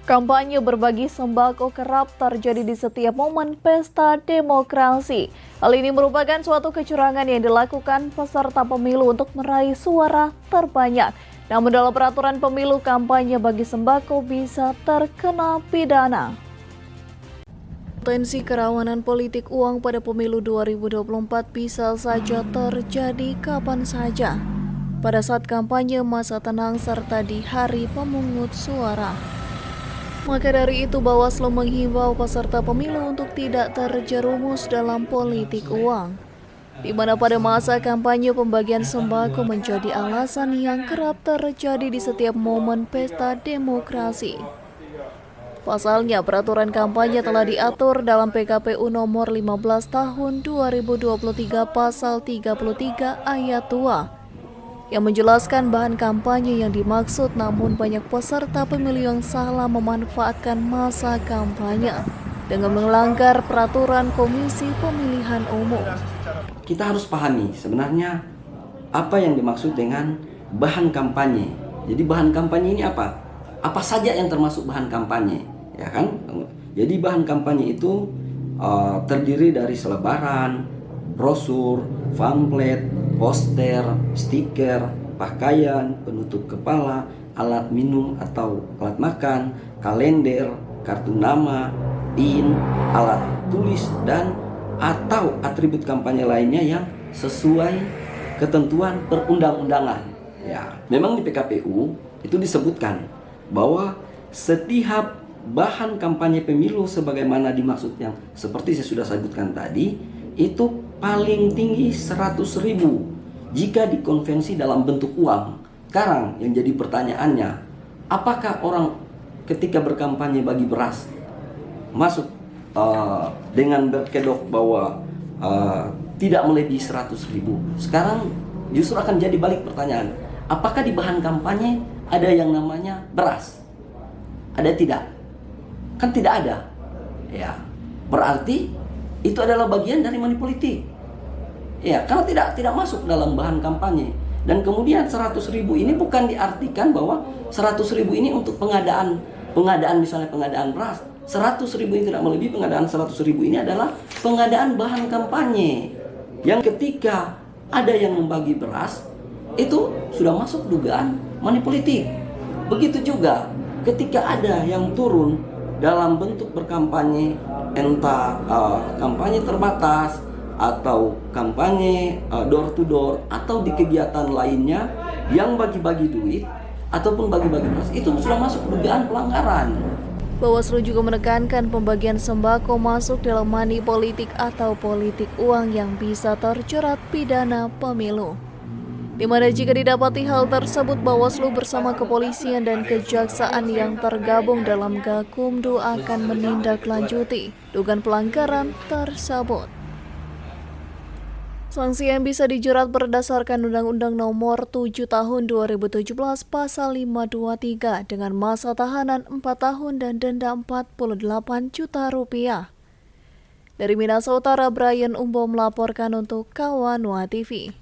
Kampanye berbagi sembako kerap terjadi di setiap momen pesta demokrasi. Hal ini merupakan suatu kecurangan yang dilakukan peserta pemilu untuk meraih suara terbanyak. Namun dalam peraturan pemilu, kampanye bagi sembako bisa terkena pidana. Potensi kerawanan politik uang pada pemilu 2024 bisa saja terjadi kapan saja. Pada saat kampanye, masa tenang, serta di hari pemungut suara. Maka dari itu, Bawaslu menghimbau peserta pemilu untuk tidak terjerumus dalam politik uang, di mana pada masa kampanye pembagian sembako menjadi alasan yang kerap terjadi di setiap momen pesta demokrasi. Pasalnya, peraturan kampanye telah diatur dalam PKPU nomor 15 tahun 2023 pasal 33 ayat 2. Yang menjelaskan bahan kampanye yang dimaksud, namun banyak peserta pemilu yang salah memanfaatkan masa kampanye dengan melanggar peraturan Komisi Pemilihan Umum. Kita harus pahami sebenarnya apa yang dimaksud dengan bahan kampanye. Jadi bahan kampanye ini apa? Apa saja yang termasuk bahan kampanye, ya kan? Jadi bahan kampanye itu terdiri dari selebaran, brosur, pamflet, poster, stiker, pakaian, penutup kepala, alat minum atau alat makan, kalender, kartu nama, PIN, alat tulis, dan atau atribut kampanye lainnya yang sesuai ketentuan perundang-undangan. Ya, memang di PKPU itu disebutkan bahwa setiap bahan kampanye pemilu sebagaimana dimaksud yang seperti saya sudah sebutkan tadi, itu paling tinggi 100.000 jika dikonvensi dalam bentuk uang. Sekarang yang jadi pertanyaannya, apakah orang ketika berkampanye bagi beras masuk dengan berkedok bahwa tidak melebihi 100.000? Sekarang justru akan jadi balik pertanyaan, apakah di bahan kampanye ada yang namanya beras? Ada tidak? Kan tidak ada. Ya, berarti itu adalah bagian dari money politik. Ya, karena tidak masuk dalam bahan kampanye. Dan kemudian 100.000 ini bukan diartikan bahwa 100.000 ini untuk pengadaan misalnya pengadaan beras. 100.000 ini tidak melebihi pengadaan 100.000 ini adalah pengadaan bahan kampanye. Yang ketika ada yang membagi beras, itu sudah masuk dugaan money politik. Begitu juga ketika ada yang turun dalam bentuk berkampanye, entah kampanye terbatas atau kampanye door to door atau di kegiatan lainnya yang bagi-bagi duit ataupun bagi-bagi beras, itu sudah masuk dugaan pelanggaran. Bawaslu juga menekankan pembagian sembako masuk dalam money politik atau politik uang yang bisa terjerat pidana pemilu. Di mana jika didapati hal tersebut, Bawaslu bersama kepolisian dan kejaksaan yang tergabung dalam Gakumdu akan menindaklanjuti dugaan pelanggaran tersebut. Sanksi yang bisa dijerat berdasarkan Undang-Undang Nomor 7 Tahun 2017 Pasal 523 dengan masa tahanan 4 tahun dan denda 48 juta rupiah. Dari Minahasa Utara, Brian Umbo melaporkan untuk Kawanwa TV.